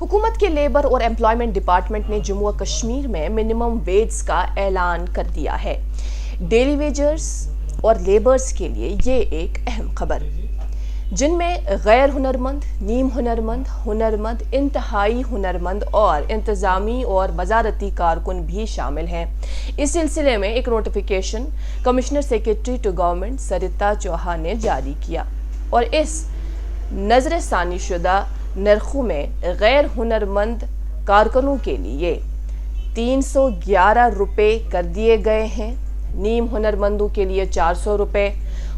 हुकूमत के लेबर और एम्प्लॉयमेंट डिपार्टमेंट ने जम्मू और कश्मीर में मिनिमम वेज का ऐलान कर दिया है। डेली वेजर्स और लेबर्स के लिए ये एक अहम खबर, जिनमें गैर हुनरमंद, नीम हुनरमंद, हुनरमंद, इंतहाई हुनरमंद और इंतज़ामी और वजारती कारकुन भी शामिल हैं। इस सिलसिले में एक notification commissioner secretary to government Sarita Chauhan ने जारी किया और इस नजर सानी शुदा नरखों में गैर हुनरमंद कारकुनों के लिए 311 रुपये कर दिए गए हैं, नीम हुनरमंदों के लिए 400 रुपये,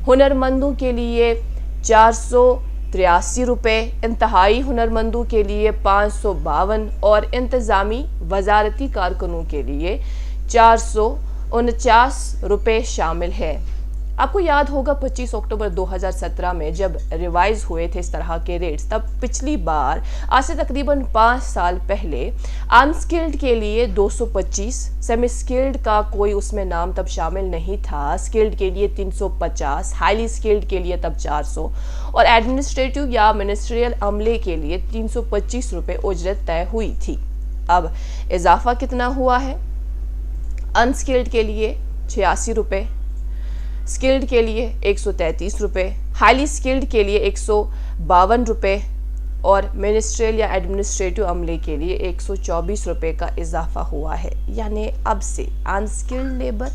हुनरमंदों के लिए 483 रुपये, इंतहाई हुनरमंदों के लिए 552 और इंतज़ामी वजारती कारकुनों के लिए 449 रुपये शामिल है। आपको याद होगा 25 अक्टूबर 2017 में जब रिवाइज हुए थे इस तरह के रेट्स, तब पिछली बार आज से तकरीबन 5 साल पहले अनस्किल्ड के लिए 225, सेमी स्किल्ड का कोई उसमें नाम तब शामिल नहीं था, स्किल्ड के लिए 350, हाईली स्किल्ड के लिए तब 400 और एडमिनिस्ट्रेटिव या मिनिस्ट्रियल अमले के लिए 325 रुपये उजरत तय हुई थी। अब इजाफा कितना हुआ है? अनस्किल्ड के लिए 86 रुपये, स्किल्ड के लिए 133 रुपये, हाईली स्किल्ड के लिए 152 रुपये और मिनिस्ट्रियल या एडमिनिस्ट्रेटिव अमले के लिए 124 रुपये का इजाफा हुआ है। यानी अब से अनस्किल्ड लेबर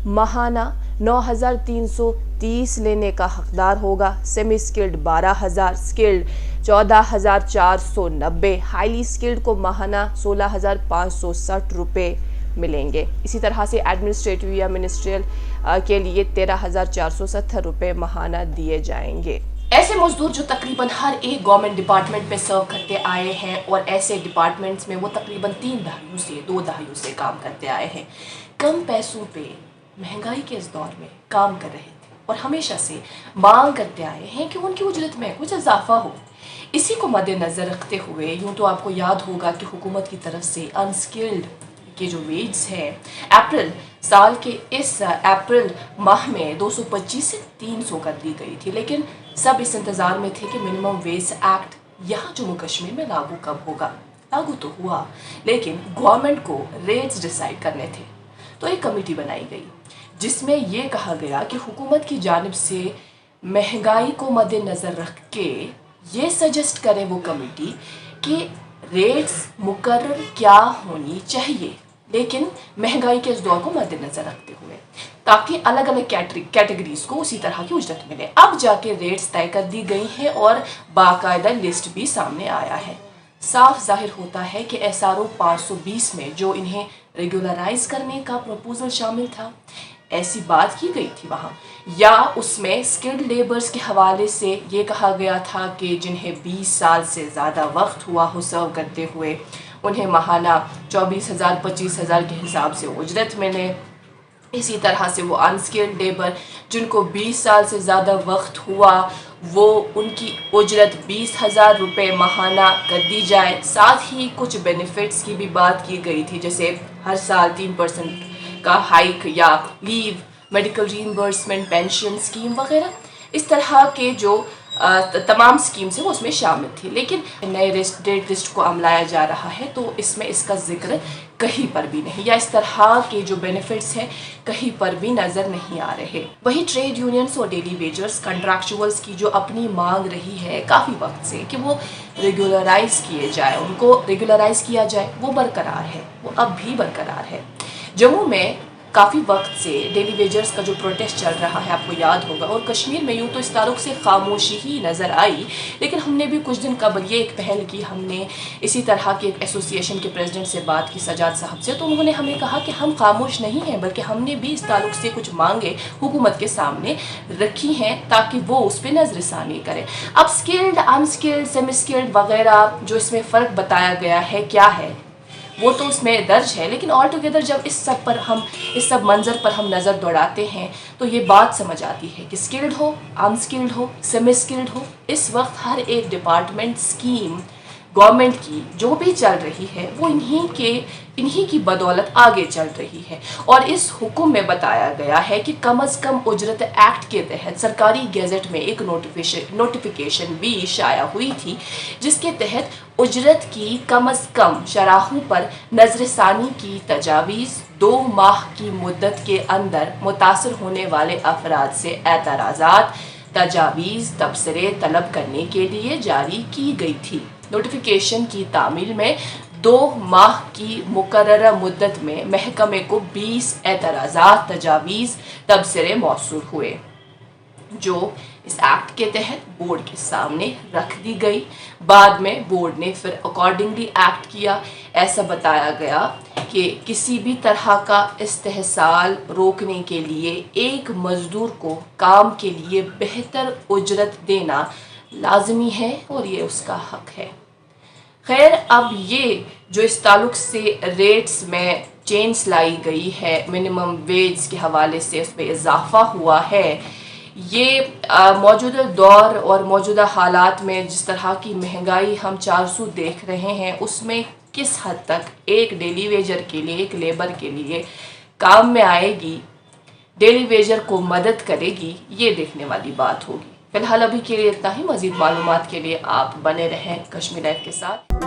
माहाना 9,330 लेने का हकदार होगा, semi skilled 12,000, skilled 14,490, highly skilled को माहाना 16,560 रुपये मिलेंगे। इसी तरह से एडमिनिस्ट्रेटिव या मिनिस्ट्रियल के लिए 13,470 रुपये माहाना दिए जाएंगे। ऐसे मजदूर जो तकरीबन हर एक गवर्नमेंट डिपार्टमेंट में सर्व करते आए हैं और ऐसे डिपार्टमेंट्स में वो तकरीबन 3 दहाइयों से 2 दहाइयों से काम करते आए हैं, कम पैसों पे महंगाई के इस दौर में काम कर रहे थे और हमेशा से मांग करते आए हैं कि उनकी उजरत में कुछ इजाफा हो। इसी को मद्देनजर रखते हुए यूँ तो आपको याद होगा कि हुकूमत की तरफ से अनस्किल्ड के जो वेज है अप्रैल साल के इस अप्रैल माह में 225 से 300 कर दी गई थी, लेकिन सब इस इंतज़ार में थे कि मिनिमम वेज एक्ट यहाँ जम्मू कश्मीर में लागू कब होगा। लागू तो हुआ, लेकिन गवर्नमेंट को रेट्स डिसाइड करने थे, तो एक कमेटी बनाई गई जिसमें ये कहा गया कि हुकूमत की जानिब से महंगाई को मद्देनज़र रख के ये सजेस्ट करे वो कमेटी कि रेट्स मुकर्रर क्या होनी चाहिए, लेकिन महंगाई के इस दौर को मद्देनजर रखते हुए, ताकि अलग अलग कैटेगरीज को उसी तरह की उजरत मिले। अब जाके रेट्स तय कर दी गई हैं और बाकायदा लिस्ट भी सामने आया है। साफ जाहिर होता है कि SRO 520 में जो इन्हें रेगुलराइज करने का प्रपोजल शामिल था, ऐसी बात की गई थी वहाँ, या उसमें स्किल्ड लेबर्स के हवाले से ये कहा गया था कि जिन्हें 20 साल से ज़्यादा वक्त हुआ हो सर्व करते हुए, उन्हें माहाना 24,000 25,000 के हिसाब से उजरत मिले। इसी तरह से वो अनस्किल्ड लेबर जिनको 20 साल से ज़्यादा वक्त हुआ, वो उनकी उजरत 20,000 रुपये माहाना कर दी जाए। साथ ही कुछ बेनिफिट्स की भी बात की गई थी, जैसे हर साल 3% का हाइक या leave, medical reimbursement, pension scheme वगैरह। इस तरह के जो तमाम स्कीम्स है वो उसमें शामिल थी, लेकिन नए रेट लिस्ट को अमलाया जा रहा है तो इसमें इसका जिक्र कहीं पर भी नहीं, या इस तरह के जो बेनिफिट्स हैं कहीं पर भी नज़र नहीं आ रहे। वही ट्रेड यूनियंस और डेली वेजर्स, कंट्रैक्चुअल्स की जो अपनी मांग रही है काफ़ी वक्त से कि वो रेगुलराइज किए जाए, उनको रेगुलराइज किया जाए, वो बरकरार है, वो अब भी बरकरार है। जम्मू में काफ़ी वक्त से डेली वेजर्स का जो प्रोटेस्ट चल रहा है आपको याद होगा, और कश्मीर में यूँ तो इस ताल्लुक़ से खामोशी ही नज़र आई, लेकिन हमने भी कुछ दिन कबल ये एक पहल की, हमने इसी तरह के एक एसोसिएशन के प्रेसिडेंट से बात की, सजाद साहब से, तो उन्होंने हमें कहा कि हम खामोश नहीं हैं, बल्कि हमने भी इस ताल्लुक़ से कुछ मांगे हुकूमत के सामने रखी हैं ताकि वो उस पर नज़रसानी करें। अब स्किल्ड, अनस्किल्ड, सेमी स्किल्ड वगैरह जो इसमें फ़र्क बताया गया है क्या है वो तो उसमें दर्ज है, लेकिन ऑल टुगेदर जब इस सब मंजर पर हम नज़र दौड़ाते हैं तो ये बात समझ आती है कि स्किल्ड हो, अनस्किल्ड हो, सेमी स्किल्ड हो, इस वक्त हर एक डिपार्टमेंट स्कीम गवर्नमेंट की जो भी चल रही है वो इन्हीं की बदौलत आगे चल रही है। और इस हुक्म में बताया गया है कि कम अज़ कम उजरत एक्ट के तहत सरकारी गैजेट में एक नोटिफिकेशन भी शाया हुई थी, जिसके तहत उजरत की कम अज़ कम शराहों पर नज़रसानी की तजावीज़ 2 माह की मुद्दत के अंदर मुतासर होने वाले अफराद से एतराज़ात, तजावीज़, तबसरे तलब करने के लिए जारी की गई थी। नोटिफिकेशन की तामील में 2 माह की मुकर्ररा मुद्दत में महकमे को 20 एतराज़ात, तजावीज़, तबसरे मौसूल हुए, जो इस एक्ट के तहत बोर्ड के सामने रख दी गई। बाद में बोर्ड ने फिर अकॉर्डिंगली एक्ट किया। ऐसा बताया गया कि किसी भी तरह का इस्तेहसाल रोकने के लिए एक मज़दूर को काम के लिए बेहतर उजरत देना लाजमी है और ये उसका हक है। खैर, अब ये जो इस ताल्लुक़ से रेट्स में चेंज लाई गई है, मिनिमम वेज के हवाले से उस पर इजाफ़ा हुआ है, ये मौजूदा दौर और मौजूदा हालात में जिस तरह की महंगाई हम 400 देख रहे हैं, उसमें किस हद तक एक डेली वेजर के लिए, एक लेबर के लिए काम में आएगी, डेली वेजर को मदद करेगी, ये देखने वाली बात होगी। फ़िलहाल अभी के लिए इतना ही। मज़ीद मालूमात के लिए आप बने रहें कश्मीर लाइव के साथ।